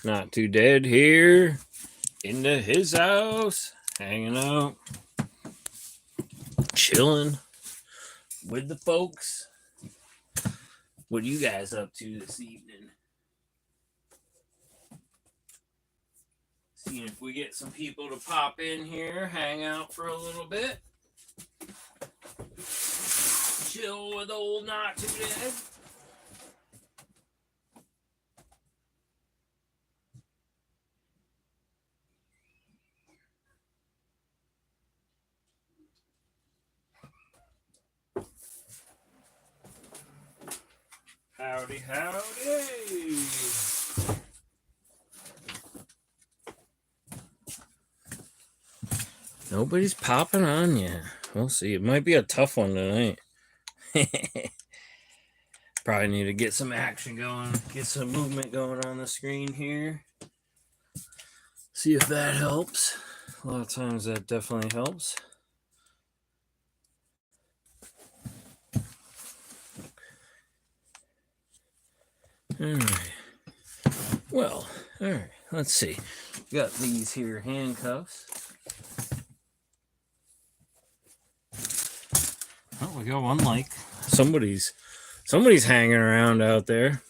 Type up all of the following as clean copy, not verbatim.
Not Too Dead here into his house, hanging out, chilling with the folks. What are you guys up to this evening? Seeing if we get some people to pop in here, hang out for a little bit, chill with old Not Too Dead. Howdy, howdy. Nobody's popping on yet. We'll see. It might be a tough one tonight. Probably need to get some action going, get some movement going on the screen here. See if that helps. A lot of times that definitely helps. Alright. Well, alright, let's see. Got these here handcuffs. Oh, we got one like. Somebody's hanging around out there.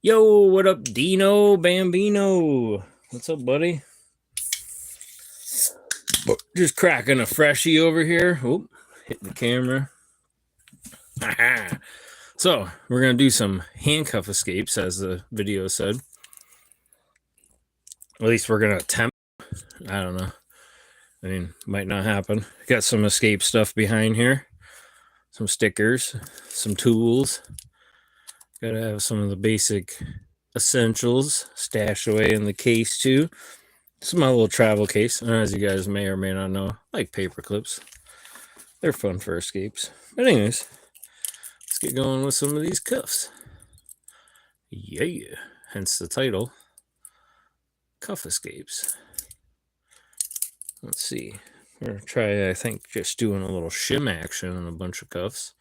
Yo, what up, Dino Bambino? What's up, buddy? Just cracking a freshie over here. Oop, hit the camera. So, we're going to do some handcuff escapes, as the video said. At least we're going to attempt. I don't know. I mean, might not happen. Got some escape stuff behind here. Some stickers, some tools. Got to have some of the basic essentials stashed away in the case, too. This is my little travel case. As you guys may or may not know, I like paper clips. They're fun for escapes. But anyways, let's get going with some of these cuffs. Yeah, hence the title, Cuff Escapes. Let's see. We're going to try, I think, just doing a little shim action on a bunch of cuffs.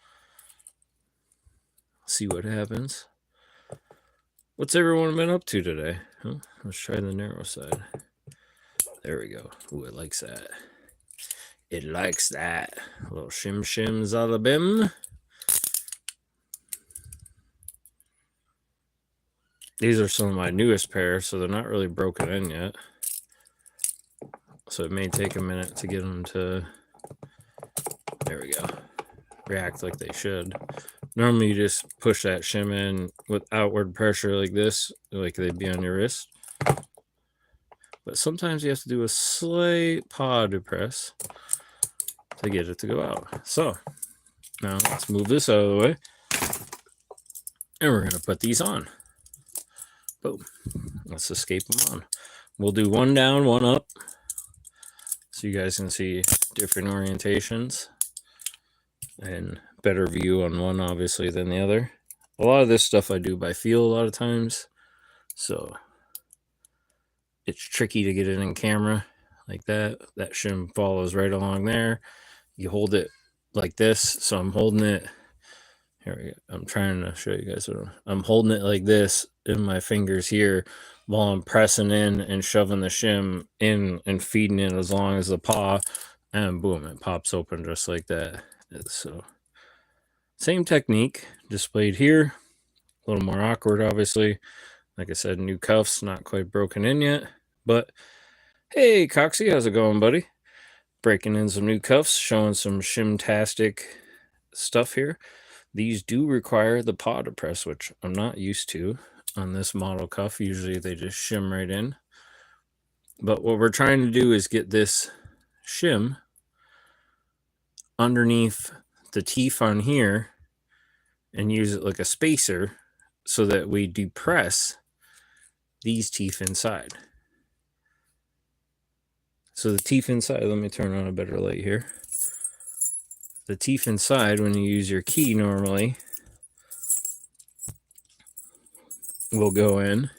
See what happens. What's everyone been up to today? Huh? Let's try the narrow side. There we go. Ooh, it likes that. It likes that. A little shim shims out of bim. These are some of my newest pairs, so they're not really broken in yet. So it may take a minute to get them to, there we go, react like they should. Normally you just push that shim in with outward pressure like this, like they'd be on your wrist. But sometimes you have to do a slight paw depress to get it to go out. So now let's move this out of the way. And we're going to put these on. Boom. Let's escape them on. We'll do one down, one up. So you guys can see different orientations and better view on one, obviously, than the other. A lot of this stuff I do by feel a lot of times. So it's tricky to get it in camera like that. That shim follows right along there. You hold it like this. So I'm holding it. Here we go. I'm trying to show you guys what I'm holding it like this in my fingers here while I'm pressing in and shoving the shim in and feeding it as long as the paw, and boom, it pops open just like that. So same technique displayed here. A little more awkward, obviously. Like I said, new cuffs, not quite broken in yet. But hey, Coxie, how's it going, buddy? Breaking in some new cuffs, showing some shim-tastic stuff here. These do require the paw depress, which I'm not used to on this model cuff. Usually they just shim right in. But what we're trying to do is get this shim underneath the teeth on here and use it like a spacer so that we depress these teeth inside. So the teeth inside, let me turn on a better light here. The teeth inside, when you use your key normally, will go in.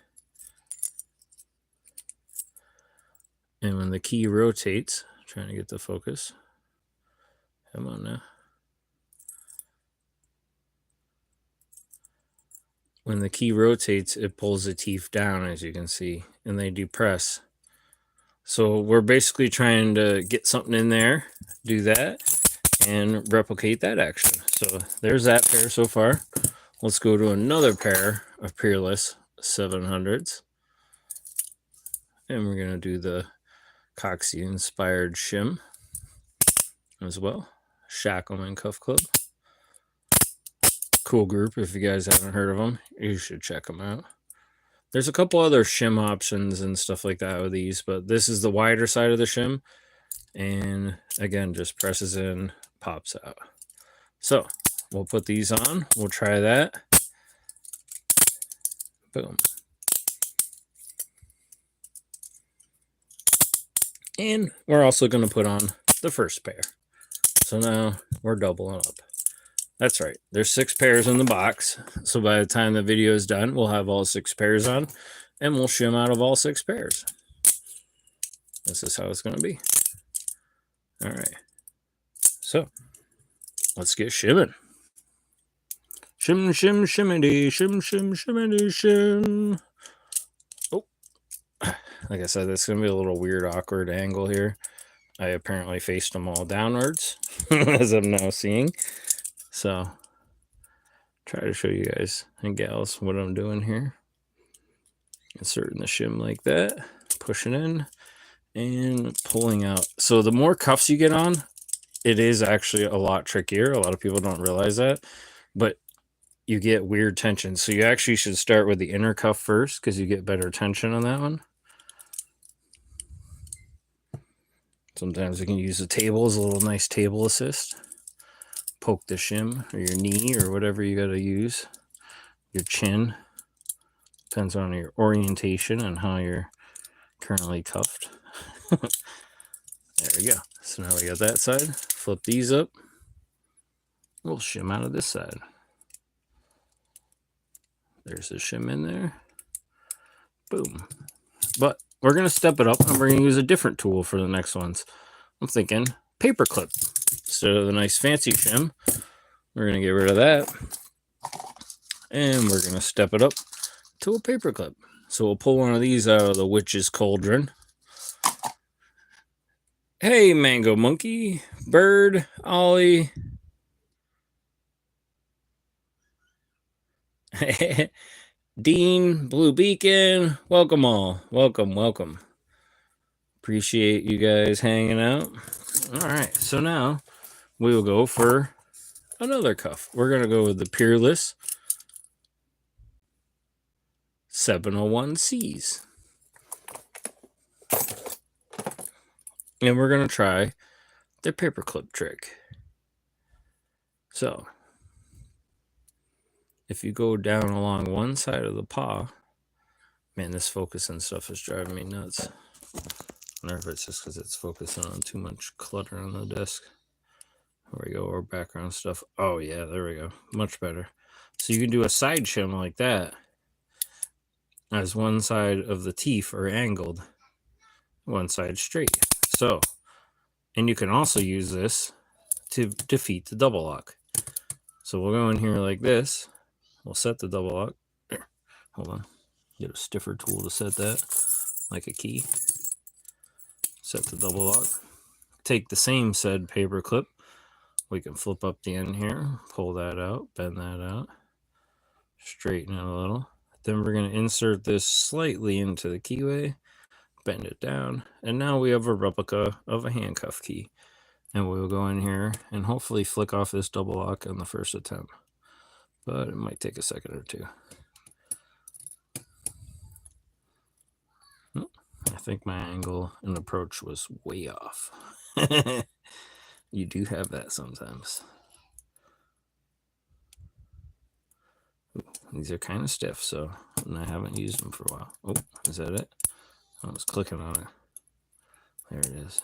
And when the key rotates, trying to get the focus. Come on now. when the key rotates, it pulls the teeth down, as you can see, and they depress. So we're basically trying to get something in there, do that, and replicate that action. So there's that pair so far. Let's go to another pair of Peerless 700s. And we're going to do the Coxie inspired shim as well. Shacklemen cuff club. Cool group. If you guys haven't heard of them, you should check them out. There's a couple other shim options and stuff like that with these, but this is the wider side of the shim. And again, just presses in, pops out. So we'll put these on. We'll try that. Boom. And we're also going to put on the first pair. So now we're doubling up. That's right. There's 6 pairs in the box. So by the time the video is done, we'll have all 6 pairs on. And we'll shim out of all 6 pairs. This is how it's going to be. All right. So let's get shimming. Shim, shim, shimmity, shim, shim, shimmity, shim. Oh, like I said, it's going to be a little weird, awkward angle here. I apparently faced them all downwards, as I'm now seeing. So, try to show you guys and gals what I'm doing here. Inserting the shim like that, pushing in, and pulling out. So the more cuffs you get on, it is actually a lot trickier. A lot of people don't realize that, but you get weird tension. So you actually should start with the inner cuff first because you get better tension on that one. Sometimes you can use a table as a little nice table assist. Poke the shim or your knee or whatever you got to use. Your chin. Depends on your orientation and how you're currently cuffed. There we go. So now we got that side. Flip these up. We'll shim out of this side. There's the shim in there. Boom. But we're going to step it up and we're going to use a different tool for the next ones. I'm thinking paperclip. Instead of the nice fancy shim, we're going to get rid of that. And we're going to step it up to a paperclip. So we'll pull one of these out of the witch's cauldron. Hey, Mango Monkey, Bird, Ollie. Dean, Blue Beacon, welcome all. Welcome, welcome. Appreciate you guys hanging out. All right, so now we will go for another cuff. We're going to go with the Peerless 701Cs. And we're going to try the paperclip trick. So, if you go down along one side of the paw, man, this focusing stuff is driving me nuts. I wonder if it's just because it's focusing on too much clutter on the desk. There we go, or background stuff. Oh yeah, there we go. Much better. So you can do a side shim like that as one side of the teeth are angled, one side straight. So, and you can also use this to defeat the double lock. So we'll go in here like this. We'll set the double lock. There. Hold on. Get a stiffer tool to set that, like a key. Set the double lock. Take the same said paper clip. We can flip up the end here, pull that out, bend that out, straighten it a little. Then we're going to insert this slightly into the keyway, bend it down, and now we have a replica of a handcuff key. And we'll go in here and hopefully flick off this double lock on the first attempt. But it might take a second or two. I think my angle and approach was way off. You do have that sometimes. These are kind of stiff, so and I haven't used them for a while. Oh, is that it? I was clicking on it. There it is.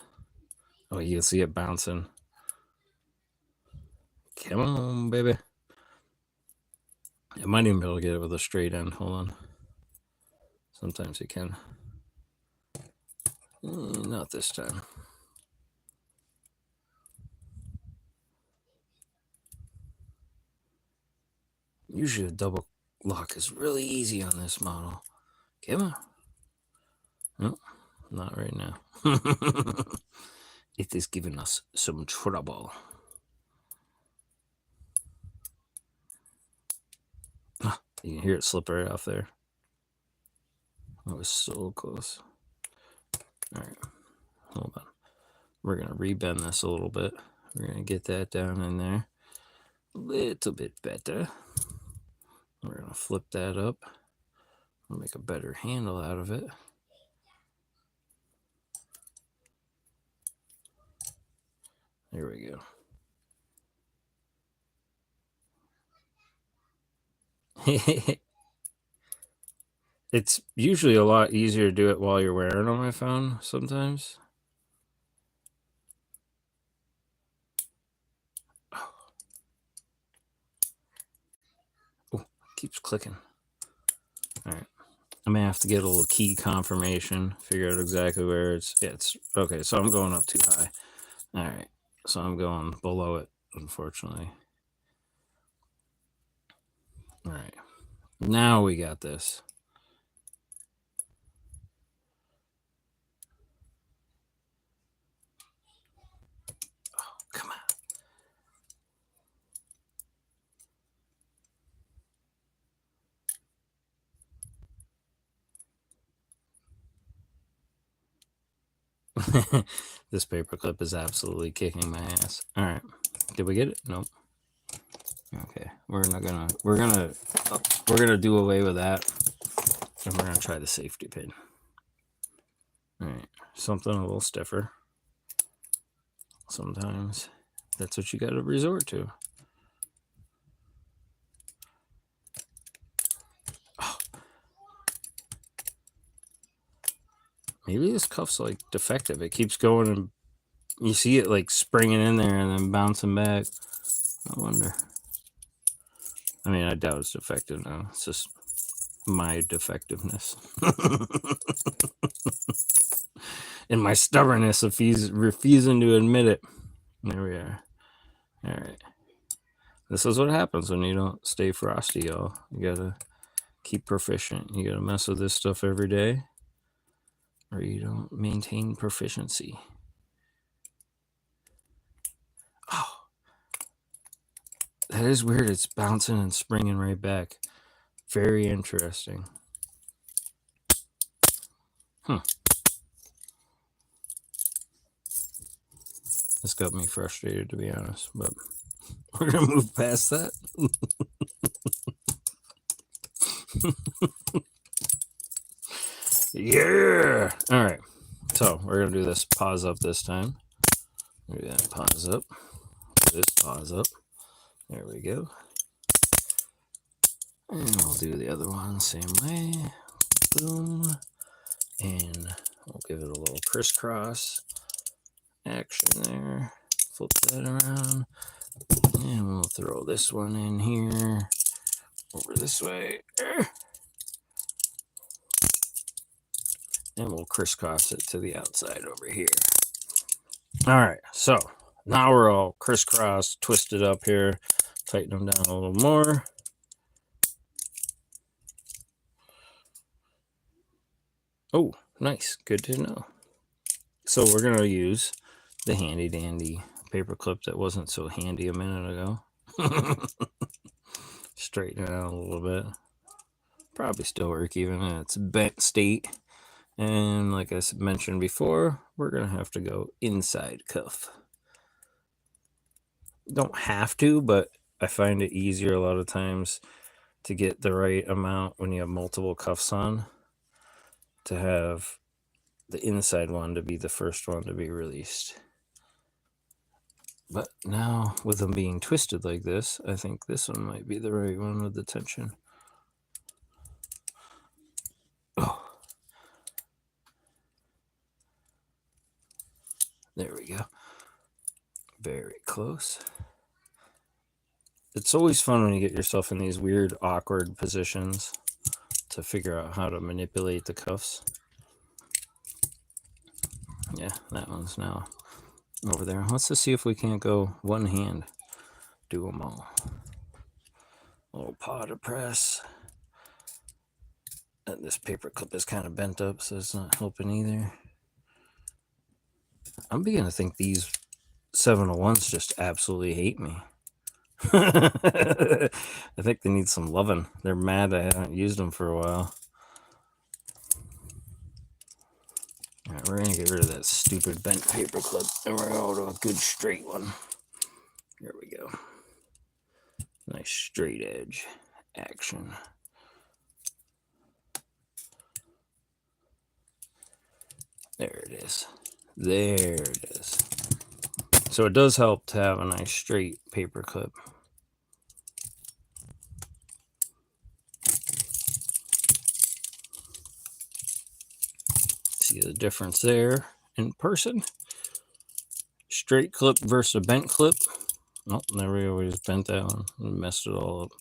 Oh, you can see it bouncing. Come on, baby. I might even be able to get it with a straight end. Hold on. Sometimes you can. Not this time. Usually a double lock is really easy on this model. Come on. Nope, not right now. It is giving us some trouble. You can hear it slip right off there. That was so close. All right, hold on. We're going to rebend this a little bit. We're going to get that down in there a little bit better. We're going to flip that up. We'll make a better handle out of it. There we go. It's usually a lot easier to do it while you're wearing on my phone sometimes. Oh, keeps clicking. All right. I may have to get a little key confirmation, figure out exactly where it's okay. So I'm going up too high. All right. So I'm going below it, unfortunately. All right. Now we got this. Oh, come on. This paperclip is absolutely kicking my ass. All right. Did we get it? Nope. Okay. We're gonna do away with that. And we're gonna try the safety pin. All right. Something a little stiffer. Sometimes that's what you gotta resort to. Maybe this cuff's like defective. It keeps going and you see it like springing in there and then bouncing back. I wonder. I mean, I doubt it's defective now. It's just my defectiveness. And my stubbornness of refusing to admit it. There we are. All right. This is what happens when you don't stay frosty, y'all. You gotta keep proficient. You gotta mess with this stuff every day, or you don't maintain proficiency. Oh, that is weird. It's bouncing and springing right back. Very interesting. This got me frustrated, to be honest, but we're gonna move past that. Yeah. All right. So we're gonna do this pause up this time. Do that pause up. This pause up. There we go. And we'll do the other one same way. Boom. And we'll give it a little crisscross action there. Flip that around. And we'll throw this one in here. Over this way. And we'll crisscross it to the outside over here. All right. So now we're all crisscross, twisted up here. Tighten them down a little more. Oh, nice. Good to know. So we're going to use the handy dandy paperclip that wasn't so handy a minute ago. Straighten it out a little bit. Probably still work even in its bent state. And like I mentioned before, we're going to have to go inside cuff. Don't have to, but I find it easier a lot of times to get the right amount when you have multiple cuffs on, to have the inside one to be the first one to be released. But now with them being twisted like this, I think this one might be the right one with the tension. Oh, there we go. Very close. It's always fun when you get yourself in these weird, awkward positions to figure out how to manipulate the cuffs. Yeah, that one's now over there. Let's just see if we can't go one hand. Do them all. A little powder press. This paper clip is kind of bent up, so it's not helping either. I'm beginning to think these 701s just absolutely hate me. I think they need some loving. They're mad I haven't used them for a while. All right, we're going to get rid of that stupid bent paper clip, and we're going to go to a good straight one. Here we go. Nice straight edge action. There it is. There it is. So it does help to have a nice straight paper clip. See the difference there in person? Straight clip versus a bent clip. Oh, there we always bent that one. We messed it all up.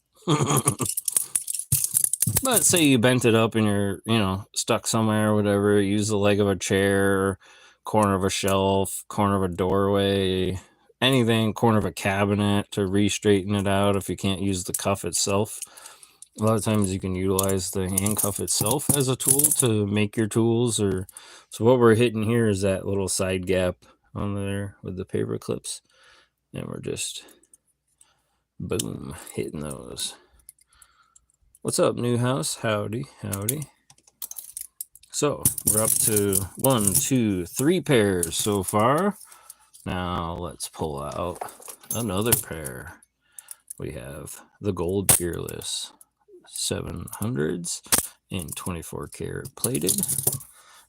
But say you bent it up and you're, stuck somewhere or whatever, use the leg of a chair, corner of a shelf, corner of a doorway, anything, corner of a cabinet to re-straighten it out if you can't use the cuff itself. A lot of times you can utilize the handcuff itself as a tool to make your tools. So what we're hitting here is that little side gap on there with the paper clips. And we're just, boom, hitting those. What's up, new house? Howdy, howdy. So we're up to 1, 2, 3 pairs so far. Now let's pull out another pair. We have the Gold Fearless 700s in 24 karat plated.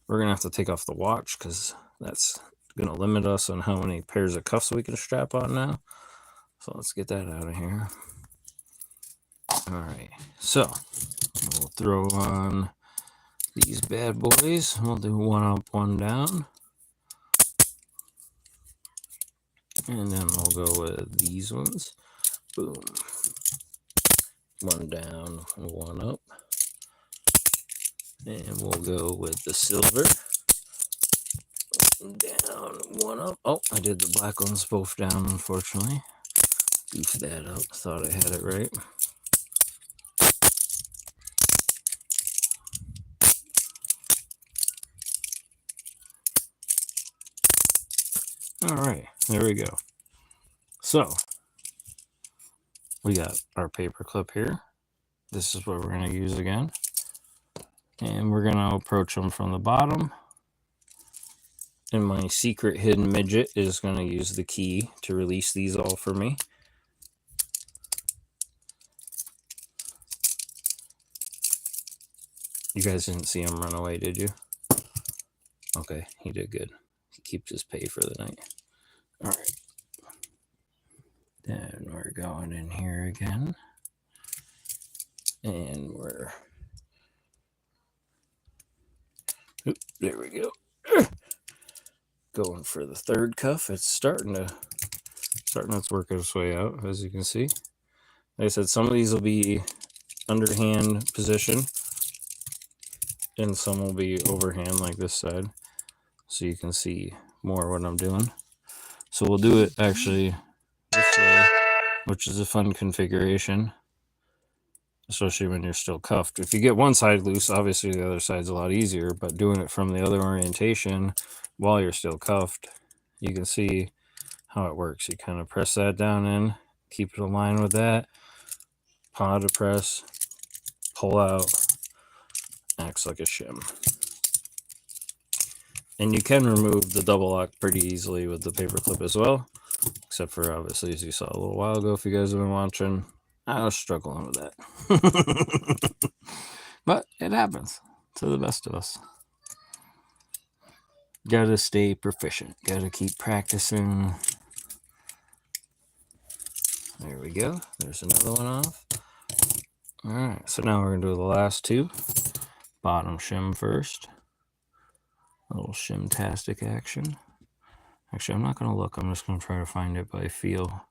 We're going to have to take off the watch because that's going to limit us on how many pairs of cuffs we can strap on now. So let's get that out of here. All right, so we'll throw on these bad boys. We'll do one up, one down. And then we'll go with these ones. Boom. One down, one up. And we'll go with the silver. Down, one up. Oh, I did the black ones both down, unfortunately. Goofed that up. Thought I had it right. All right, there we go. So we got our paper clip here. This is what we're going to use again. And we're going to approach them from the bottom. And my secret hidden midget is going to use the key to release these all for me. You guys didn't see him run away, did you? Okay, he did good. He keeps his pay for the night. All right. Then we're going in here again. And we're... Oop, there we go. Going for the third cuff. It's starting to work its way out, as you can see. Like I said, some of these will be underhand position, and some will be overhand like this side, so you can see more what I'm doing. So we'll do it actually this way, which is a fun configuration, especially when you're still cuffed. If you get one side loose, obviously the other side's a lot easier, but doing it from the other orientation while you're still cuffed, you can see how it works. You kind of press that down in, keep it aligned with that, paw to press, pull out, acts like a shim. And you can remove the double lock pretty easily with the paper clip as well, except for obviously, as you saw a little while ago, if you guys have been watching, I was struggling with that. But it happens to the best of us. Gotta stay proficient. Gotta keep practicing. There we go. There's another one off. All right, so now we're going to do the last two. Bottom shim first. A little shim-tastic action. Actually, I'm not going to look. I'm just going to try to find it by feel.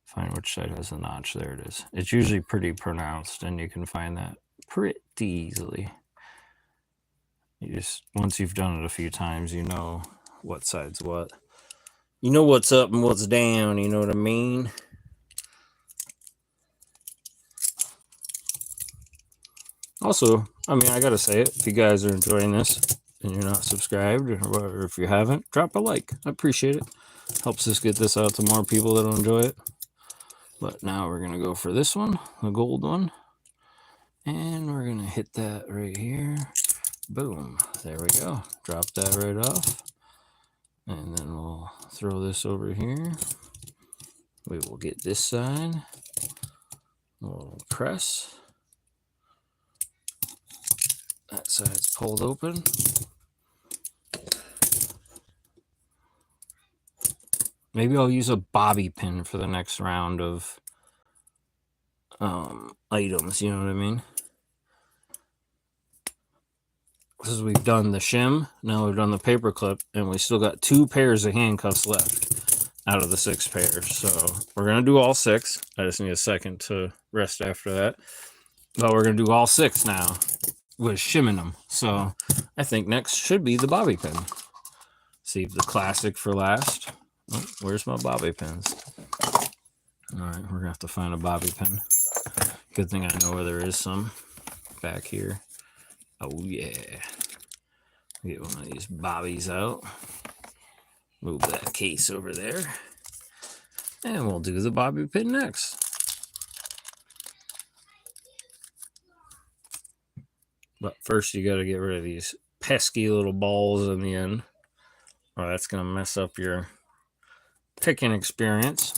Find which side has the notch. There it is. It's usually pretty pronounced, and you can find that pretty easily. You just, once you've done it a few times, you know what side's what. You know what's up and what's down, you know what I mean? Also, I mean, I gotta say it, if you guys are enjoying this and you're not subscribed, or if you haven't, drop a like. I appreciate it. Helps us get this out to more people that'll enjoy it. But now we're gonna go for this one, the gold one, and we're gonna hit that right here. Boom, there we go. Drop that right off, and then we'll throw this over here. We will get this side. We'll press. That side's pulled open. Maybe I'll use a bobby pin for the next round of items, you know what I mean? Because we've done the shim, now we've done the paperclip, and we still got 2 pairs of handcuffs left out of the 6 pairs. So we're going to do all 6. I just need a second to rest after that. But we're going to do all 6 now with shimming them. So I think next should be the bobby pin. Save the classic for last. Oh, where's my bobby pins? All right, we're going to have to find a bobby pin. Good thing I know where there is some back here. Oh, yeah. Get one of these bobbies out. Move that case over there. And we'll do the bobby pin next. But first, you got to get rid of these pesky little balls in the end, or that's going to mess up your picking experience.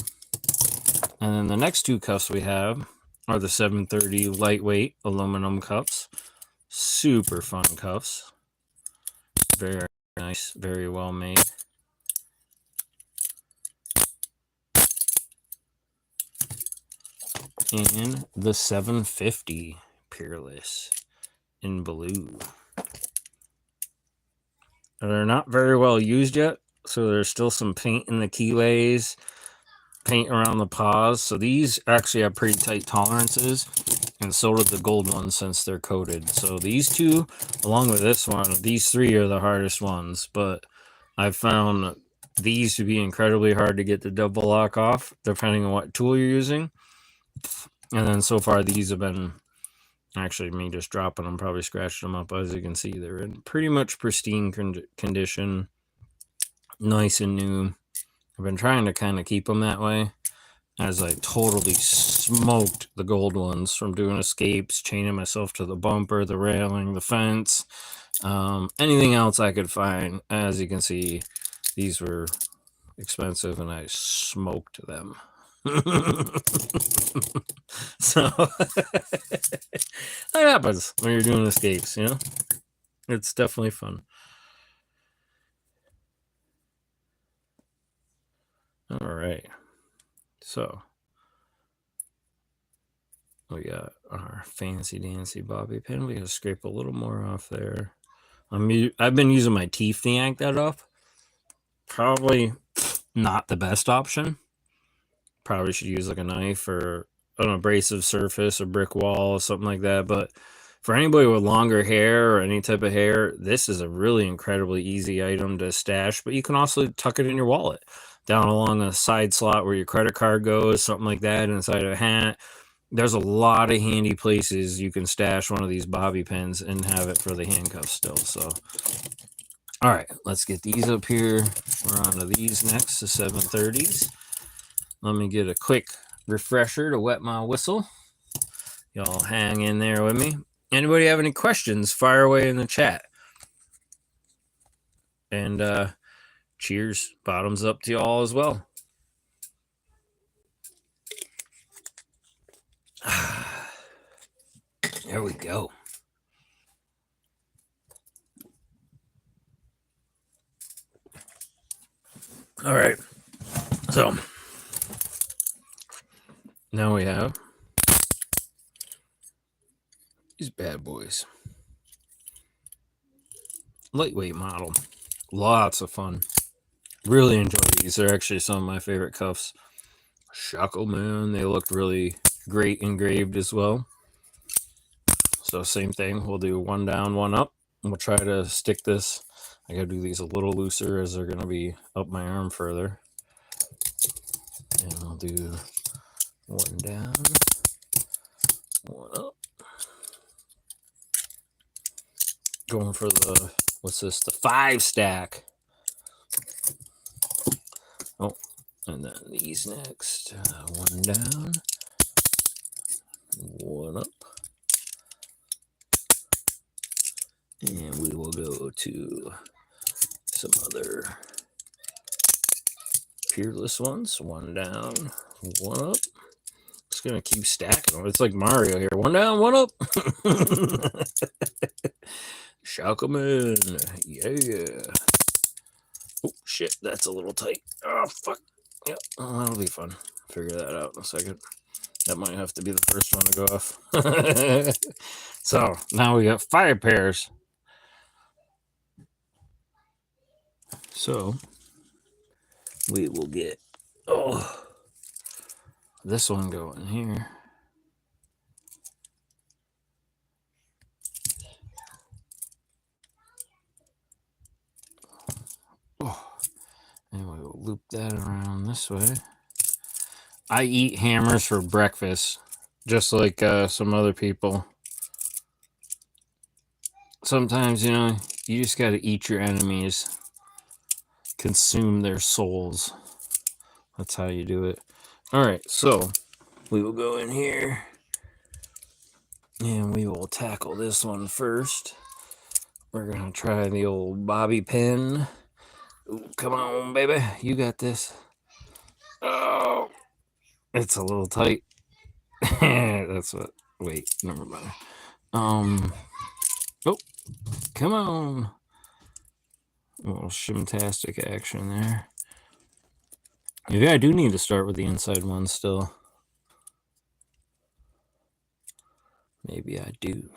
And then the next 2 cuffs we have are the 730 lightweight aluminum cuffs. Super fun cuffs. Very nice, very well made. And the 750 Peerless in blue. They're not very well used yet, so there's still some paint in the keylays, paint around the paws. So these actually have pretty tight tolerances, and so do the gold ones since they're coated. So these 2, along with this one, these 3 are the hardest ones, but I've found these to be incredibly hard to get the double lock off, depending on what tool you're using. And then so far, these have been, actually me just dropping them, probably scratched them up. As you can see, they're in pretty much pristine condition, nice and new. I've been trying to kind of keep them that way, as I totally smoked the gold ones from doing escapes, chaining myself to the bumper, the railing, the fence, anything else I could find. As you can see, these were expensive and I smoked them. So that happens when you're doing escapes, you know? It's definitely fun. All right. So we got our fancy dancy bobby pin. We gotta scrape a little more off there. I've been using my teeth to yank that off. Probably not the best option. Probably should use like a knife or an abrasive surface or brick wall or something like that. But for anybody with longer hair or any type of hair, this is a really incredibly easy item to stash. But you can also tuck it in your wallet, down along a side slot where your credit card goes, something like that, inside a hat. There's a lot of handy places you can stash one of these bobby pins and have it for the handcuffs still. So, all right, let's get these up here. We're on to these next, the 730s. Let me get a quick refresher to wet my whistle. Y'all hang in there with me. Anybody have any questions, fire away in the chat. And cheers, bottoms up to y'all as well. There we go. All right. So now we have these bad boys. Lightweight model. Lots of fun. Really enjoy these. They're actually some of my favorite cuffs. Shacklemen. They looked really great engraved as well. So same thing. We'll do one down, one up. And we'll try to stick this. I gotta do these a little looser as they're gonna be up my arm further. And I'll do one down, one up. Going for the, what's this? The 5 stack. Oh, and then these next. One down. One up. And we will go to some other peerless ones. One down, one up. Just gonna keep stacking them. It's like Mario here. One down, one up. Shacklemen. Yeah. Oh, shit. That's a little tight. Oh, fuck. Yep. Oh, that'll be fun. Figure that out in a second. That might have to be the first one to go off. So now we got 5 pairs. So we will get this one going here. And we will loop that around this way. I eat hammers for breakfast, just like some other people. Sometimes, you know, you just got to eat your enemies, consume their souls. That's how you do it. All right, so we will go in here and we will tackle this one first. We're going to try the old bobby pin. Ooh, come on, baby. You got this. Oh, it's a little tight. That's what. Wait, never mind. Oh, come on. A little shimtastic action there. Maybe I do need to start with the inside one still. Maybe I do.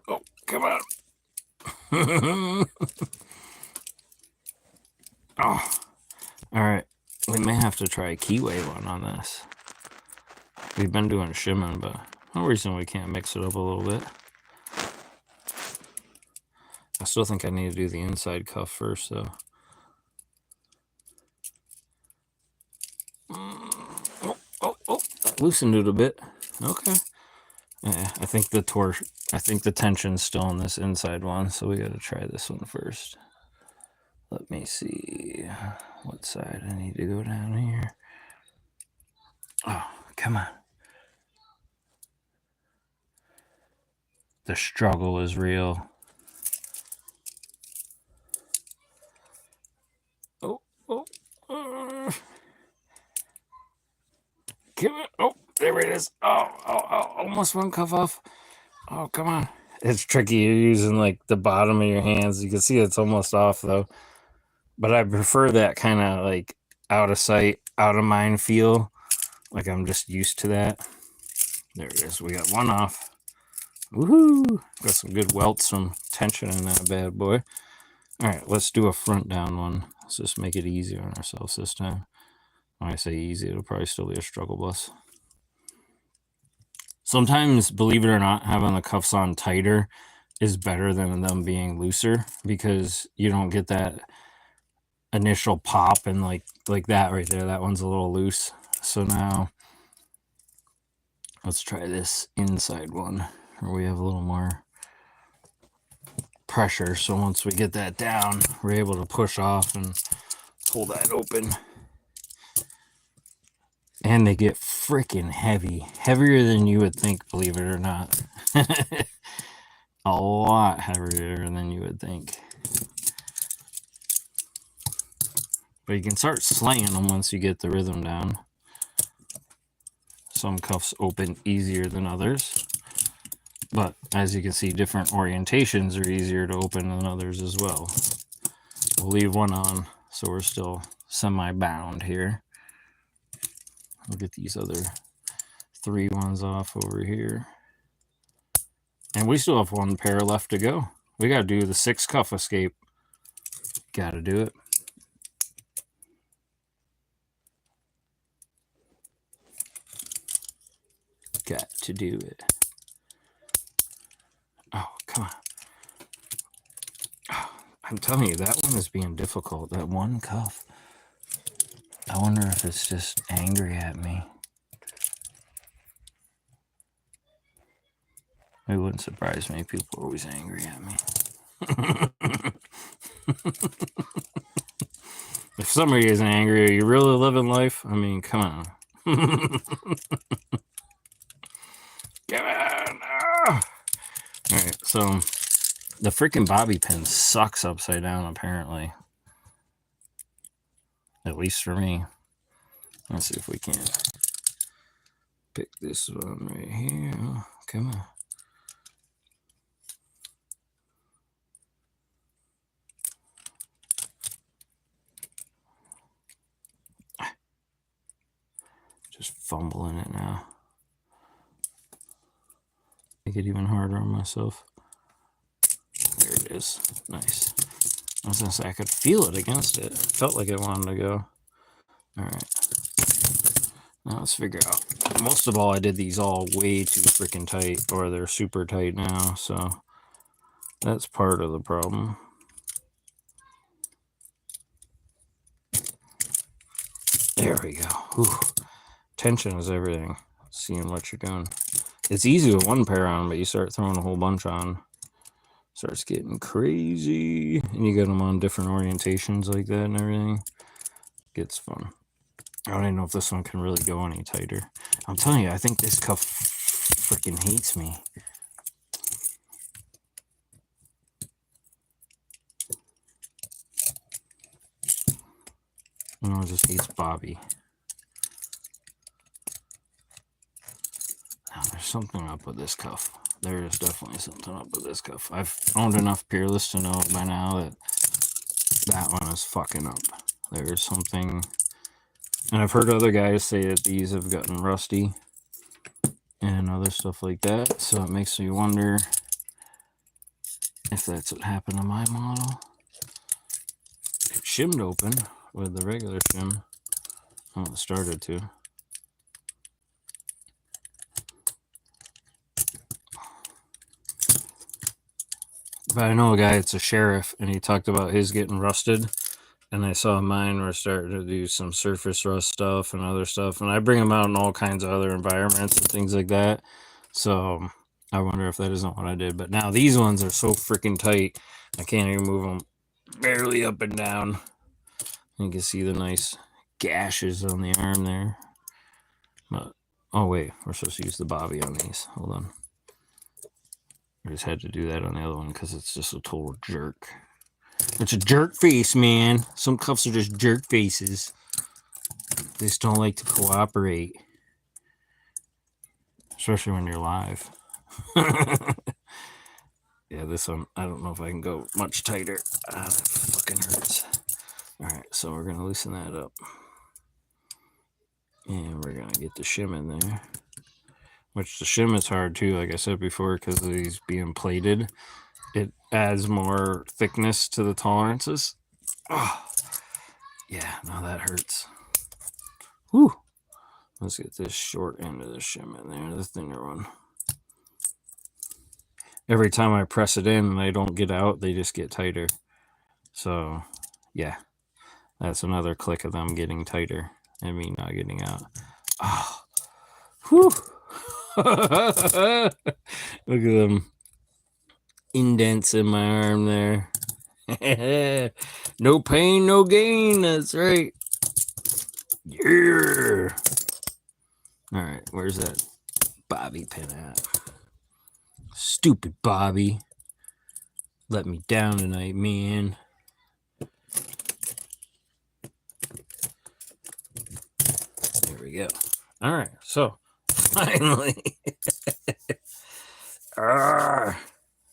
Oh, come on. Oh, all right. We may have to try a keyway one on this. We've been doing shimming, but no reason we can't mix it up a little bit. I still think I need to do the inside cuff first, though. Oh, that loosened it a bit. Okay. Yeah, I think the tension's still on this inside one, so we got to try this one first. Let me see what side I need to go down here. Oh, come on. The struggle is real. Oh. Come on. Oh, there it is. Oh, almost one cuff off. Oh, come on. It's tricky. You're using like the bottom of your hands. You can see it's almost off though. But I prefer that kind of like out of sight, out of mind feel. Like I'm just used to that. There it is. We got one off. Woohoo! Got some good welts, some tension in that bad boy. All right, let's do a front down one. Let's just make it easier on ourselves this time. When I say easy, it'll probably still be a struggle bus. Sometimes, believe it or not, having the cuffs on tighter is better than them being looser because you don't get that initial pop and like that right there. That one's a little loose. So now let's try this inside one where we have a little more pressure. So once we get that down, we're able to push off and pull that open. And they get freaking heavy. Heavier than you would think, believe it or not. A lot heavier than you would think. But you can start slaying them once you get the rhythm down. Some cuffs open easier than others. But as you can see, different orientations are easier to open than others as well. We'll leave one on, so we're still semi-bound here. We'll get these other 3 ones off over here. And we still have 1 pair left to go. We got to do the 6 cuff escape. Got to do it. Got to do it. Oh, come on. Oh, I'm telling you, that one is being difficult. That one cuff. I wonder if it's just angry at me. It wouldn't surprise me. People are always angry at me. If somebody isn't angry, are you really living life? I mean, come on. Come on. Ah! All right, so the freaking bobby pin sucks upside down, apparently. At least for me. Let's see if we can pick this one right here. Oh, come on. Just fumbling it now. Make it even harder on myself. There it is. Nice. I was gonna say I could feel it against it. It felt like it wanted to go. All right. Now let's figure out. Most of all, I did these all way too freaking tight, or they're super tight now. So that's part of the problem. There we go. Whew. Tension is everything. Seeing what you're doing. It's easy with one pair on, but you start throwing a whole bunch on. Starts getting crazy. And you get them on different orientations like that and everything. Gets fun. I don't even know if this one can really go any tighter. I'm telling you, I think this cuff freaking hates me. No, it just hates Bobby. Now, there's something up with this cuff. There is definitely something up with this cuff. I've owned enough Peerless to know by now that that one is fucking up. There is something... And I've heard other guys say that these have gotten rusty and other stuff like that. So it makes me wonder if that's what happened to my model. It shimmed open with the regular shim. Oh, it started to. But I know a guy, it's a sheriff, and he talked about his getting rusted. And I saw mine were starting to do some surface rust stuff and other stuff. And I bring them out in all kinds of other environments and things like that. So I wonder if that isn't what I did. But now these ones are so freaking tight, I can't even move them barely up and down. You can see the nice gashes on the arm there. But, oh, wait, we're supposed to use the bobby on these. Hold on. I just had to do that on the other one because it's just a total jerk. It's a jerk face, man. Some cuffs are just jerk faces. They just don't like to cooperate. Especially when you're live. Yeah, this one, I don't know if I can go much tighter. Ah, that fucking hurts. Alright, so we're going to loosen that up. And we're going to get the shim in there. Which the shim is hard too, like I said before, because of these being plated. It adds more thickness to the tolerances. Oh, yeah, now that hurts. Whew. Let's get this short end of the shim in there, the thinner one. Every time I press it in and they don't get out, they just get tighter. So, yeah, that's another click of them getting tighter and me not getting out. Oh, whew. Look at them indents in my arm there. No pain, no gain. That's right. Yeah. All right, where's that bobby pin at? Stupid Bobby. Let me down tonight, man. There we go. All right, so finally.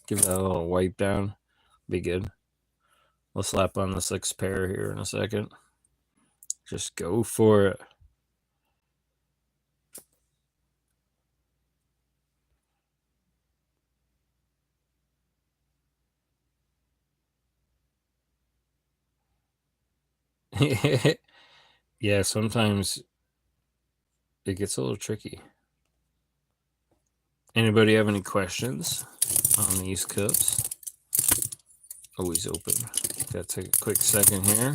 Give that a little wipe down. Be good. We'll slap on the 6th pair here in a second. Just go for it. Yeah, sometimes it gets a little tricky. Anybody have any questions on these cuffs? Always open. Gotta take a quick second here.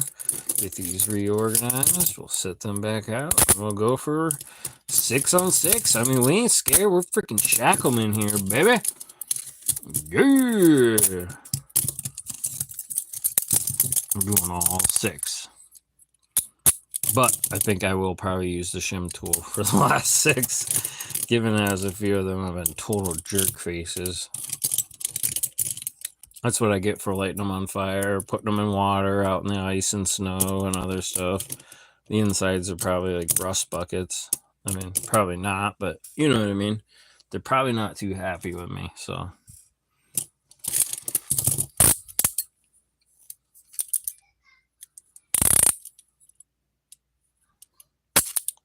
Get these reorganized. We'll set them back out. And we'll go for 6 on 6. I mean, we ain't scared. We're freaking Shacklemen here, baby. Yeah. I'm doing all 6. But I think I will probably use the shim tool for the last 6, given as a few of them have been total jerk faces. That's what I get for lighting them on fire, putting them in water, out in the ice and snow and other stuff. The insides are probably like rust buckets. I mean, probably not, but you know what I mean. They're probably not too happy with me, so.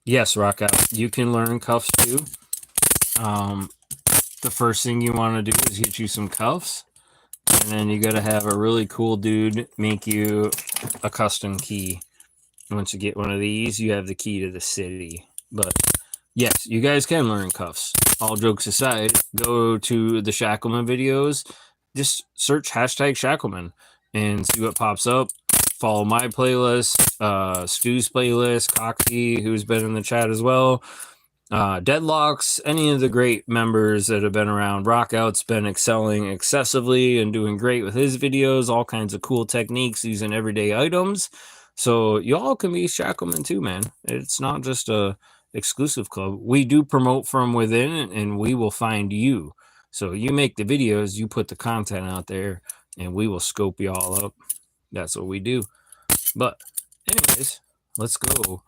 Yes, Rock Out. You can learn cuffs too. The first thing you want to do is get you some cuffs. And then you got to have a really cool dude make you a custom key. Once you get one of these, you have the key to the city. But yes, you guys can learn cuffs. All jokes aside, go to the Shacklemen videos. Just search hashtag Shacklemen and see what pops up. Follow my playlist, Stu's playlist, Coxie, who's been in the chat as well. Deadlocks, any of the great members that have been around. Rockout's been excelling excessively and doing great with his videos, all kinds of cool techniques using everyday items. So y'all can be Shacklemen too, man. It's not just a exclusive club. We do promote from within, and we will find you. So you make the videos, you put the content out there, and we will scope y'all up. That's what we do. But anyways, let's go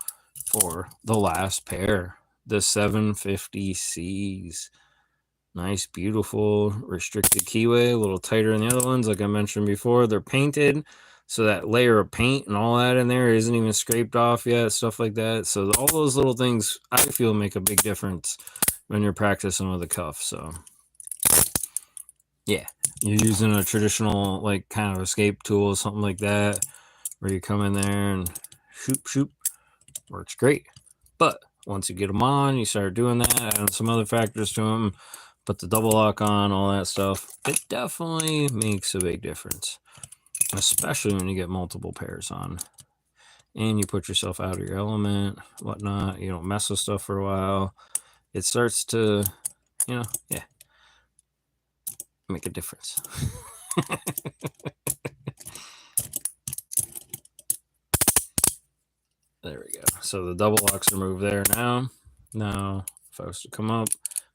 for the last pair. The 750Cs. Nice, beautiful, restricted keyway, a little tighter than the other ones. Like I mentioned before, they're painted, so that layer of paint and all that in there isn't even scraped off yet, stuff like that. So all those little things, I feel, make a big difference when you're practicing with a cuff. So yeah, you're using a traditional, like, kind of escape tool, something like that, where you come in there and shoop, works great. But once you get them on, you start doing that, adding some other factors to them, put the double lock on, all that stuff. It definitely makes a big difference, especially when you get multiple pairs on. And you put yourself out of your element, whatnot. You don't mess with stuff for a while. It starts to, yeah, make a difference. There we go. So the double locks are moved there now. Now, if I was to come up,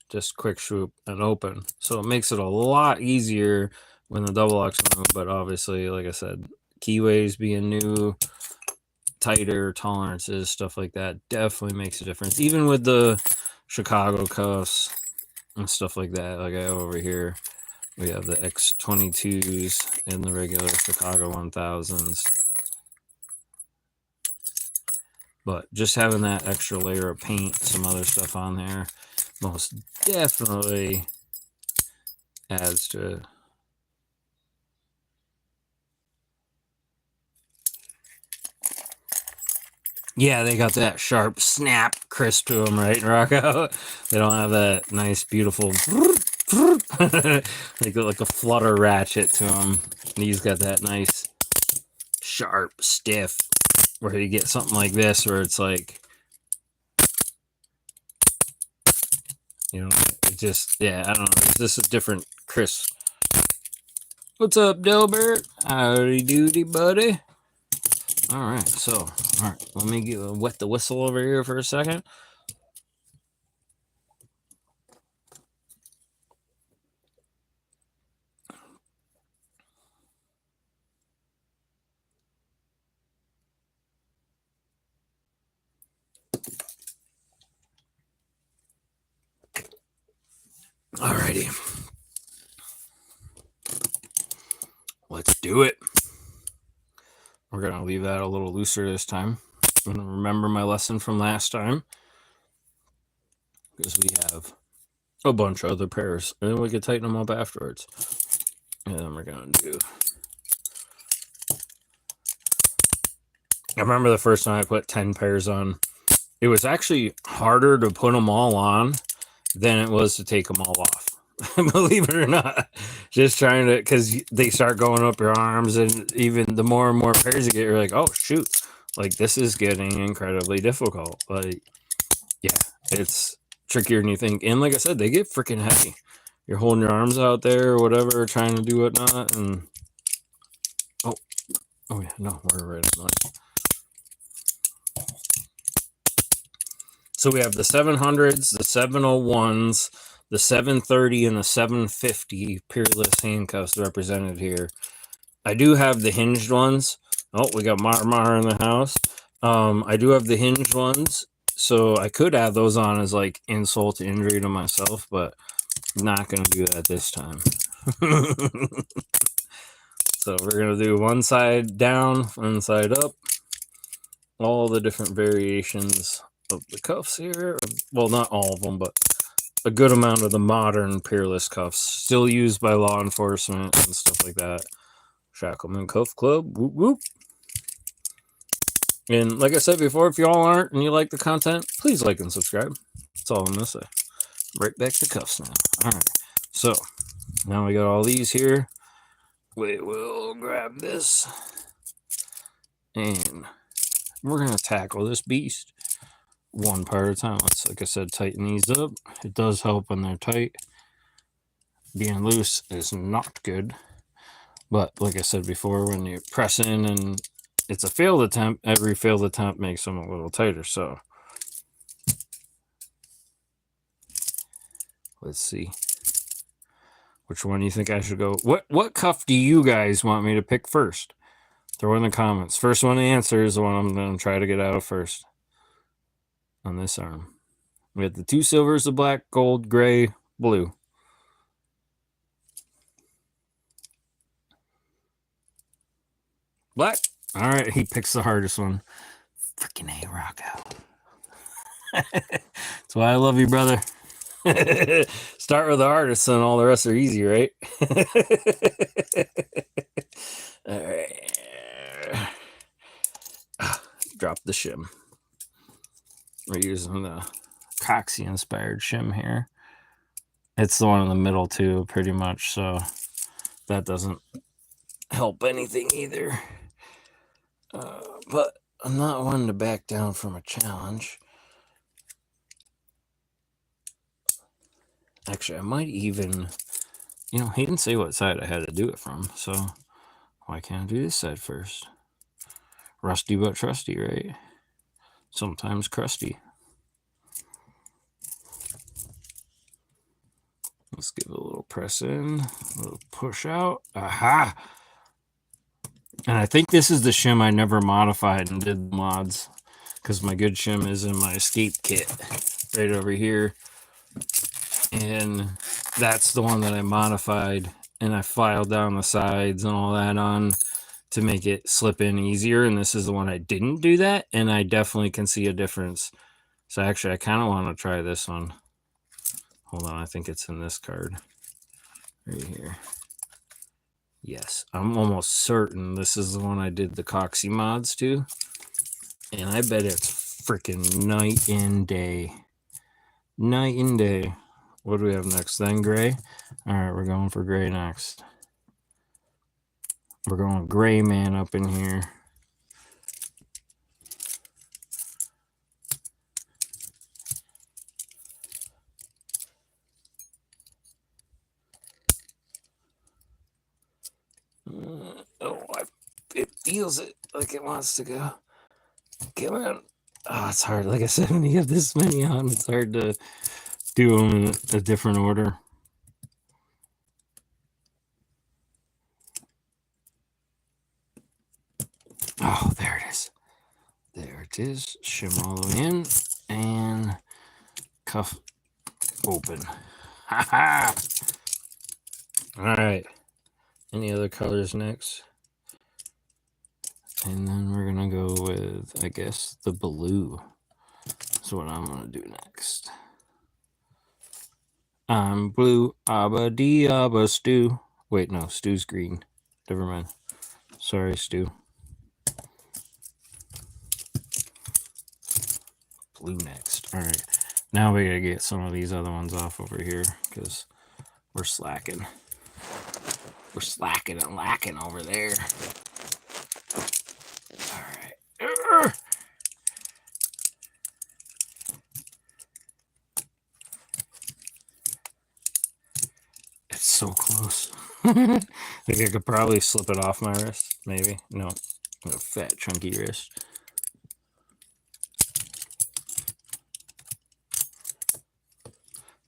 just quick swoop and open. So it makes it a lot easier when the double locks move. But obviously, like I said, keyways being new, tighter tolerances, stuff like that, definitely makes a difference. Even with the Chicago cuffs and stuff like that, like I have over here, we have the X22s and the regular Chicago 1000s. But just having that extra layer of paint, some other stuff on there, most definitely adds to. Yeah, they got that sharp snap crisp to them, right, Rocco? They don't have that nice, beautiful, like a flutter ratchet to them. These got that nice, sharp, stiff, where you get something like this, where it's like, it just, yeah, I don't know. It's just a different crisp. What's up, Delbert? Howdy doody, buddy. All right, so, let me wet the whistle over here for a second. Alrighty. Let's do it. We're going to leave that a little looser this time. I'm going to remember my lesson from last time, because we have a bunch of other pairs, and then we can tighten them up afterwards. And then we're going to do. I remember the first time I put 10 pairs on, it was actually harder to put them all on than it was to take them all off. Believe it or not, just trying to, because they start going up your arms, and even the more and more pairs you get, you're like, oh shoot, like this is getting incredibly difficult. Like, yeah, it's trickier than you think. And like I said, they get freaking heavy. You're holding your arms out there or whatever, trying to do whatnot, and oh yeah, no, we're right on. So we have the 700s, the 701s, the 730, and the 750 peerless handcuffs represented here. I do have the hinged ones. Oh, we got Mar in the house. I do have the hinged ones, so I could add those on as like insult to injury to myself, but I'm not going to do that this time. So we're going to do one side down, one side up. All the different variations of the cuffs here. Well, not all of them, but a good amount of the modern peerless cuffs still used by law enforcement and stuff like that. Shacklemen Cuff Club. Whoop, whoop. And like I said before, if y'all aren't and you like the content, please like and subscribe. That's all I'm going to say. Right back to cuffs now. All right. So now we got all these here. We will grab this. And we're going to tackle this beast one part at a time. Let's, like I said, tighten these up. It does help when they're tight. Being loose is not good. But like I said before, when you press in and it's a failed attempt, every failed attempt makes them a little tighter. So let's see. Which one do you think I should go? What cuff do you guys want me to pick first? Throw in the comments. First one to answer is the one I'm going to try to get out of first. On this arm. We have the 2 silvers, the black, gold, gray, blue. Black. All right, he picks the hardest one. Freaking A, Rocco. That's why I love you, brother. Start with the hardest, and all the rest are easy, right? All right. Drop the shim. We're using the Coxie-inspired shim here. It's the one in the middle, too, pretty much, so that doesn't help anything either. But I'm not one to back down from a challenge. Actually, I might even... You know, he didn't say what side I had to do it from, so why can't I do this side first? Rusty but trusty, right? Sometimes crusty. Let's give it a little press in, a little push out. Aha! And I think this is the shim I never modified and did mods, because my good shim is in my escape kit right over here. And that's the one that I modified, and I filed down the sides and all that on to make it slip in easier. And this is the one I didn't do that, and I definitely can see a difference. So actually, I kind of want to try this one. Hold on, I think it's in this card right here. Yes, I'm almost certain this is the one I did the Coxie mods to. And I bet it's freaking night and day. Night and day. What do we have next? Then gray? All right, we're going for gray next. We're going gray man up in here. It feels it like it wants to go. Come on. Oh, it's hard. Like I said, when you have this many on, it's hard to do them in a different order. Oh, there it is. There it is. Shim all the way in. And cuff open. Ha ha! All right. Any other colors next? And then we're going to go with, I guess, the blue. That's what I'm going to do next. I'm blue, abba dee abba stew. Wait, no, Stew's green. Never mind. Sorry, Stew. Blue next. All right. Now we got to get some of these other ones off over here because We're slacking. We're slacking and lacking over there. All right. It's so close. I think I could probably slip it off my wrist. Maybe. No. A fat, chunky wrist.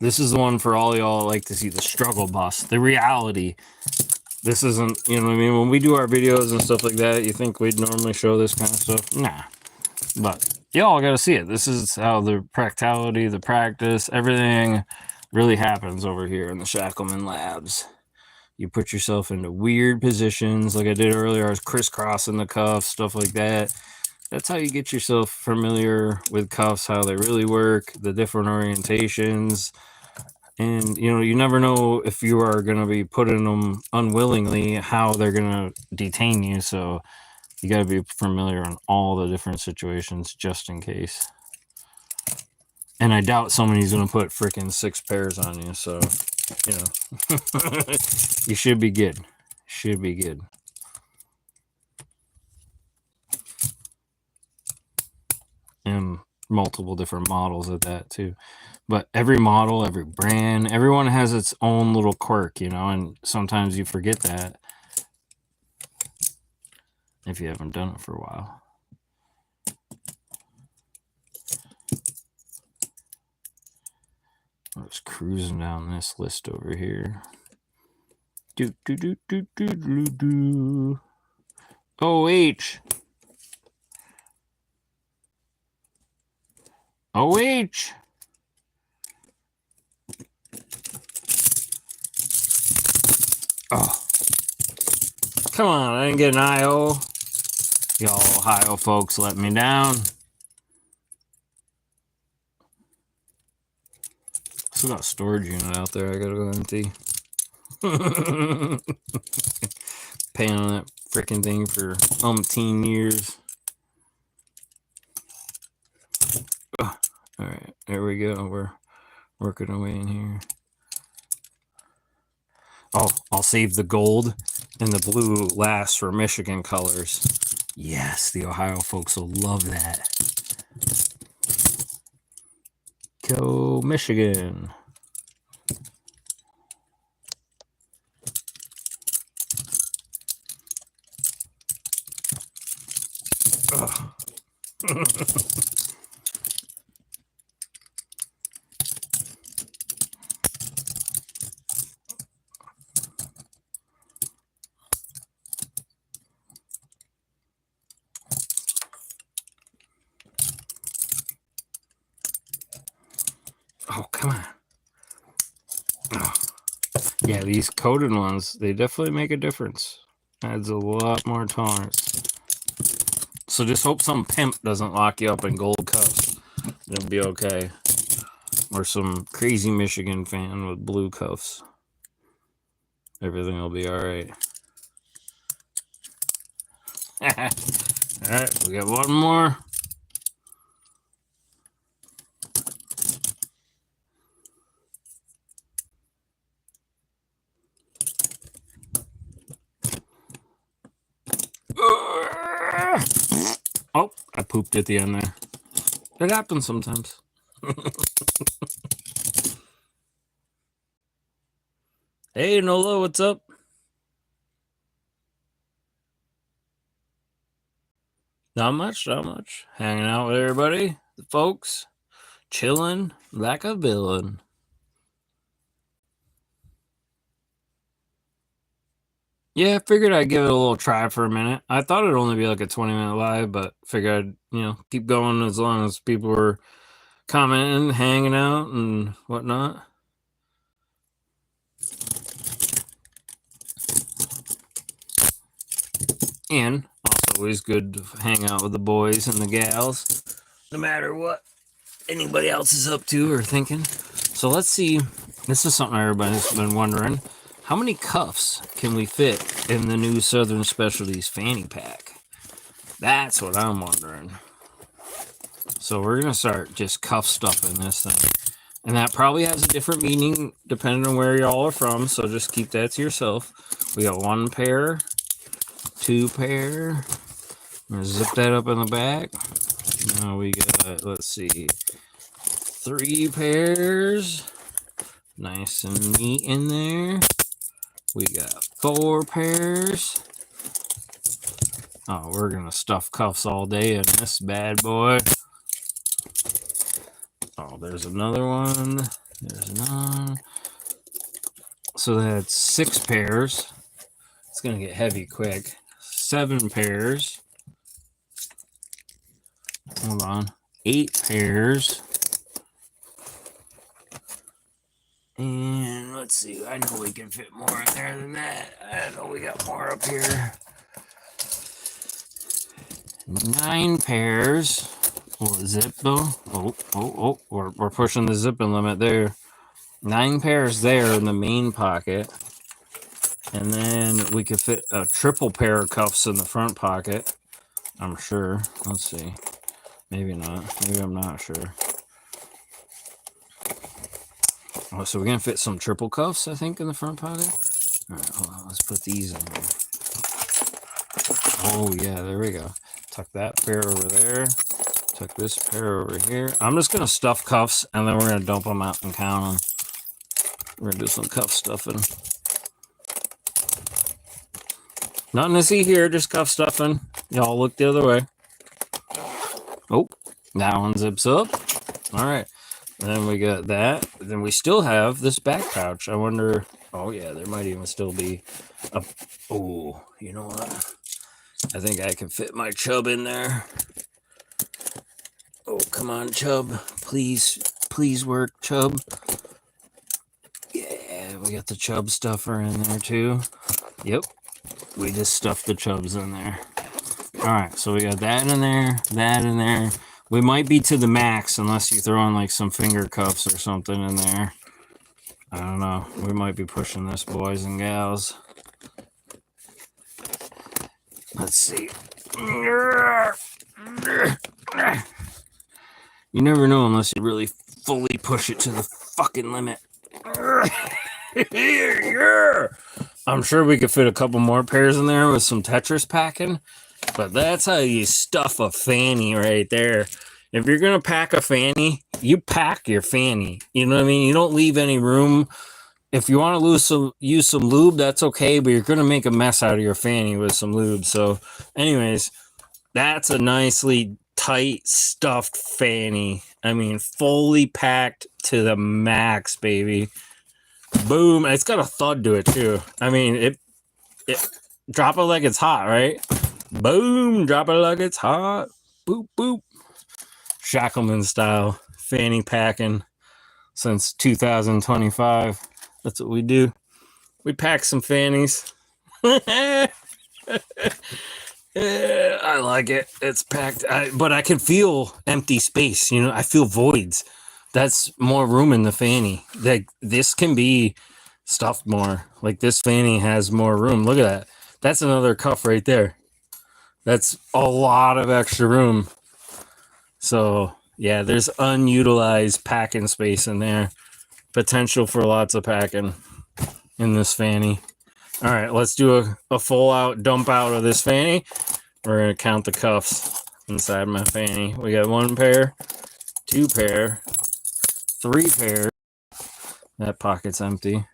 This is the one for all y'all like to see the struggle bus, the reality. This isn't, you know what I mean? When we do our videos and stuff like that, you think we'd normally show this kind of stuff? Nah. But y'all got to see it. This is how the practicality, the practice, everything really happens over here in the Shacklemen labs. You put yourself into weird positions like I did earlier. I was crisscrossing the cuffs, stuff like that. That's how you get yourself familiar with cuffs, how they really work, the different orientations. And, you know, you never know if you are going to be putting them unwillingly, how they're going to detain you. So you got to be familiar on all the different situations just in case. And I doubt somebody's going to put freaking 6 pairs on you. So, you know, you should be good. Should be good. And multiple different models of that too. But every model, every brand, everyone has its own little quirk, you know, and sometimes you forget that if you haven't done it for a while. I was cruising down this list over here. Do do do do do do do. OH. OH. Oh. Come on, I didn't get an IO. Y'all Ohio folks let me down. Still got a storage unit out there I gotta go empty. Paying on that freaking thing for umpteen years. Oh, all right, there we go. We're working our way in here. Oh, I'll save the gold and the blue last for Michigan colors. Yes, the Ohio folks will love that. Go Michigan. Oh, come on. Oh. Yeah, these coated ones, they definitely make a difference. Adds a lot more tolerance. So just hope some pimp doesn't lock you up in gold cuffs. It'll be okay. Or some crazy Michigan fan with blue cuffs. Everything will be all right. All right, we got one more. Oh, I pooped at the end there. It happens sometimes. Hey, Nola, what's up? Not much, not much. Hanging out with everybody, the folks, chilling like a villain. Yeah, I figured I'd give it a little try for a minute. I thought it'd only be like a 20-minute live, but figured I'd, you know, keep going as long as people were commenting, hanging out, and whatnot. And also always good to hang out with the boys and the gals, no matter what anybody else is up to or thinking. So let's see. This is something everybody's been wondering. How many cuffs can we fit in the new Southern Specialties fanny pack? That's what I'm wondering. So we're going to start just cuff stuffing this thing. And that probably has a different meaning depending on where y'all are from. So just keep that to yourself. We got 1 pair, 2 pair. I'm going to zip that up in the back. Now we got, let's see, 3 pairs. Nice and neat in there. We got 4 pairs. Oh, we're going to stuff cuffs all day in this bad boy. Oh, there's another one. There's none. So that's 6 pairs. It's going to get heavy quick. 7 pairs. Hold on. 8 pairs. And let's see. I know we can fit more in there than that. I know we got more up here. 9 pairs. Will it zip though? Oh. We're pushing the zipping limit there. 9 pairs there in the main pocket. And then we could fit a triple pair of cuffs in the front pocket. I'm sure. Let's see. Maybe not. Maybe I'm not sure. Oh, so we're going to fit some triple cuffs, I think, in the front pocket. All right, hold on. Let's put these in there. Oh, yeah, there we go. Tuck that pair over there. Tuck this pair over here. I'm just going to stuff cuffs, and then we're going to dump them out and count them. We're going to do some cuff stuffing. Nothing to see here, just cuff stuffing. Y'all look the other way. Oh, that one zips up. All right. And then we got that. Then we still have this back pouch. I wonder. Oh, yeah, there might even still be a. Oh, you know what? I think I can fit my chub in there. Oh, come on, chub. Please work, chub. Yeah, we got the chub stuffer in there, too. Yep. We just stuffed the chubs in there. All right, so we got that in there, that in there. We might be to the max unless you throw in like some finger cuffs or something in there. I don't know. We might be pushing this, boys and gals. Let's see. You never know unless you really fully push it to the fucking limit. I'm sure we could fit a couple more pairs in there with some Tetris packing. But that's how you stuff a fanny right there. If you're going to pack a fanny, you pack your fanny. You know what I mean? You don't leave any room. If you want to use some lube, that's okay. But you're going to make a mess out of your fanny with some lube. So anyways, that's a nicely tight, stuffed fanny. I mean, fully packed to the max, baby. Boom. It's got a thud to it, too. I mean, it drop it like it's hot, right? Boom, drop it like it's hot. Boop, boop. Shacklemen style fanny packing since 2025. That's what we do. We pack some fannies. I like it. It's packed. But I can feel empty space. You know, I feel voids. That's more room in the fanny. Like this can be stuffed more. Like this fanny has more room. Look at that. That's another cuff right there. That's a lot of extra room. So, yeah, there's unutilized packing space in there. Potential for lots of packing in this fanny. All right, let's do a full out dump out of this fanny. We're going to count the cuffs inside my fanny. We got 1 pair, 2 pair, 3 pairs. That pocket's empty.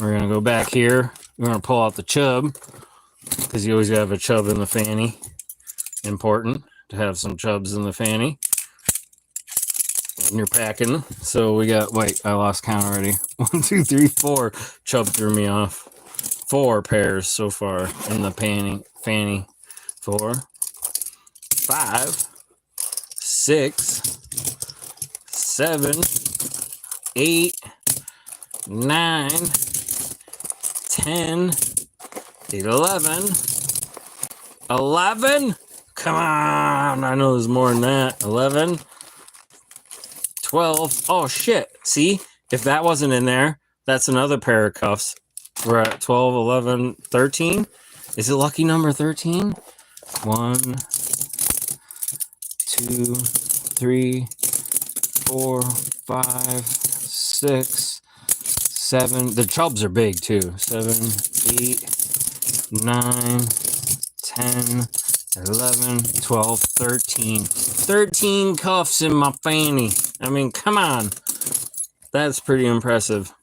We're going to go back here. We're going to pull out the chub. Because you always have a chub in the fanny. Important to have some chubs in the fanny when you're packing. So we got, wait, I lost count already. 1, 2, 3, 4. Chub threw me off. 4 pairs so far in the fanny. 4, 5, 6, 7, 8, 9, 10, 11. 11? Come on. I know there's more than that. 11. 12. Oh, shit. See? If that wasn't in there, that's another pair of cuffs. We're at 12, 11, 13. Is it lucky number 13? 1, 2, 3, 4, 5, 6, 7. The chubs are big too. 7, 8, 9, 10, 11, 12, 13. 13 cuffs in my fanny. I mean, come on. That's pretty impressive.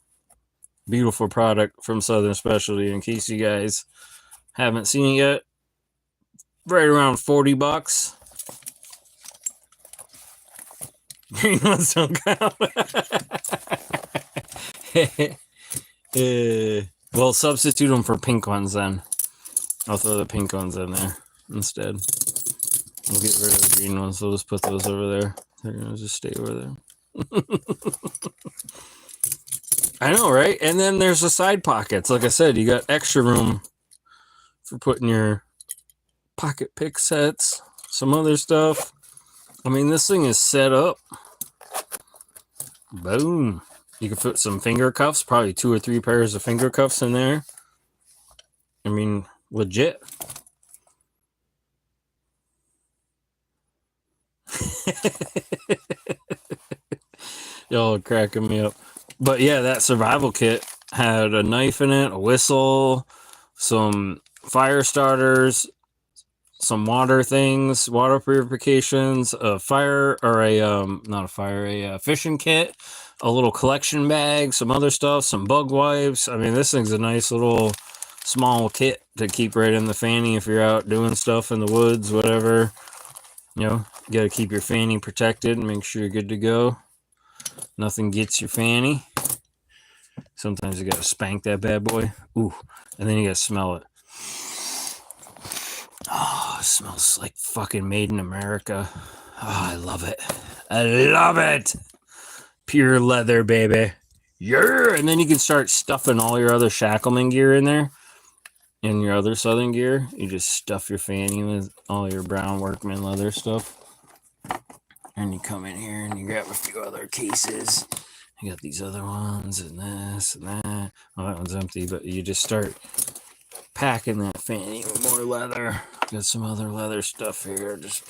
Beautiful product from Southern Specialty. In case you guys haven't seen it yet, right around $40. Green ones don't count. Well, substitute them for pink ones then. I'll throw the pink ones in there instead. We'll get rid of the green ones. We'll just put those over there. They're gonna just stay over there. I know, right? And then there's the side pockets. Like I said, you got extra room for putting your pocket pick sets, some other stuff. I mean, this thing is set up. Boom. You can put some finger cuffs, probably 2 or 3 pairs of finger cuffs in there. I mean, legit. Y'all are cracking me up. But yeah, that survival kit had a knife in it, a whistle, some fire starters, some water things, water purifications, a fishing kit, a little collection bag, some other stuff, some bug wipes. I mean, this thing's a nice little small kit to keep right in the fanny if you're out doing stuff in the woods, whatever. You know, you got to keep your fanny protected and make sure you're good to go. Nothing gets your fanny. Sometimes you got to spank that bad boy. Ooh, and then you got to smell it. Oh, it smells like fucking made in America. Oh, I love it. I love it. Pure leather, baby. Yeah. And then you can start stuffing all your other Shacklemen gear in there. And your other Southern gear. You just stuff your fanny with all your brown workman leather stuff. And you come in here and you grab a few other cases. You got these other ones and this and that. Oh, that one's empty, but you just start packing that fanny with more leather. Got some other leather stuff here. Just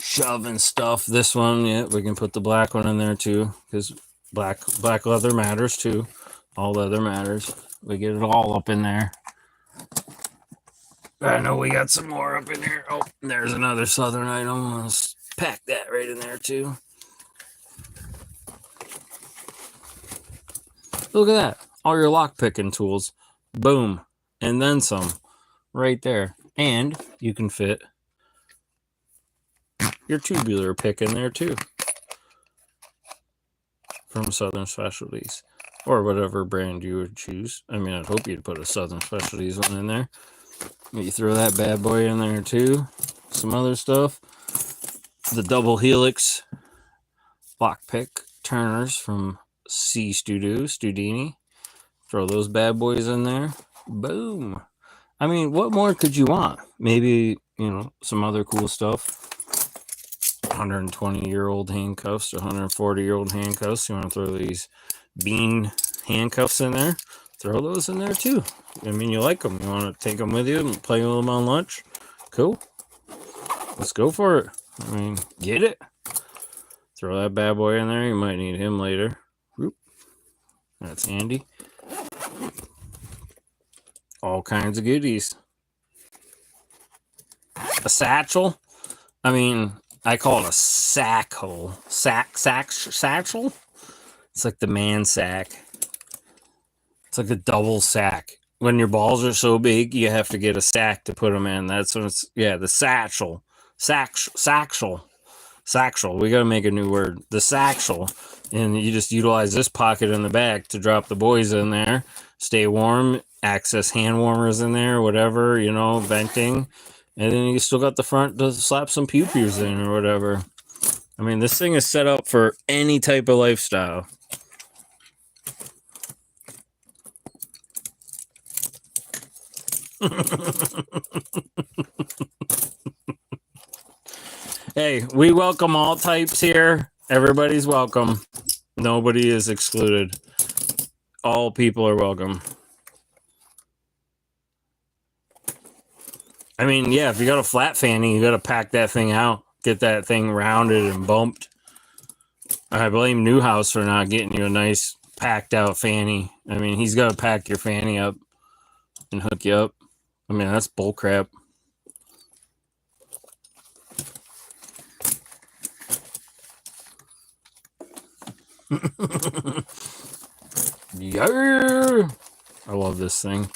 shoving stuff. This one, yeah, we can put the black one in there too, because black leather matters too. All leather matters. We get it all up in there. I know we got some more up in there. Oh, there's another Southern item. Let's pack that right in there too. Look at that. All your lock picking tools. Boom. And then some. Right there. And you can fit your tubular pick in there too. From Southern Specialties. Or whatever brand you would choose. I mean, I'd hope you'd put a Southern Specialties one in there. You throw that bad boy in there too. Some other stuff. The double helix lockpick turners from C Studini. Throw those bad boys in there. Boom. I mean, what more could you want? Maybe, you know, some other cool stuff. 120-year-old handcuffs to 140-year-old handcuffs. You want to throw these bean handcuffs in there? Throw those in there too. I mean, you like them. You want to take them with you and play with them on lunch? Cool. Let's go for it. I mean, get it. Throw that bad boy in there. You might need him later. Whoop. That's handy. All kinds of goodies. A satchel. I mean, I call it a sack hole. Satchel? It's like the man sack. It's like a double sack. When your balls are so big, you have to get a sack to put them in. That's when it's, yeah, the satchel. Satchel. We got to make a new word. The satchel. And you just utilize this pocket in the back to drop the boys in there. Stay warm. Access hand warmers in there, whatever, you know, venting. And then you still got the front to slap some pew-pews in or whatever. I mean, this thing is set up for any type of lifestyle. Hey, we welcome all types here. Everybody's welcome. Nobody is excluded. All people are welcome. I mean, yeah, if you got a flat fanny, you got to pack that thing out. Get that thing rounded and bumped. I blame Newhouse for not getting you a nice packed out Fanny. I mean, he's got to pack your Fanny up and hook you up. I mean, that's bullcrap. Yeah, I love this thing.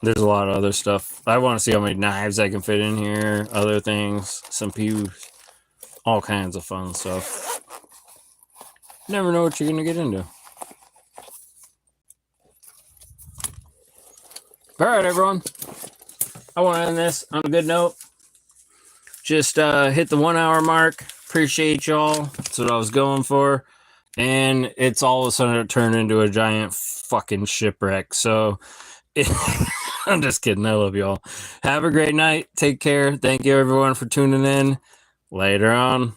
There's a lot of other stuff. I want to see how many knives I can fit in here, other things, some pews, all kinds of fun stuff. Never know what you're going to get into. All right, everyone. I want to end this on a good note. Just hit the 1 hour mark. Appreciate y'all. That's what I was going for. And it's all of a sudden turned into a giant fucking shipwreck. So I'm just kidding. I love y'all. Have a great night. Take care. Thank you, everyone, for tuning in. Later on.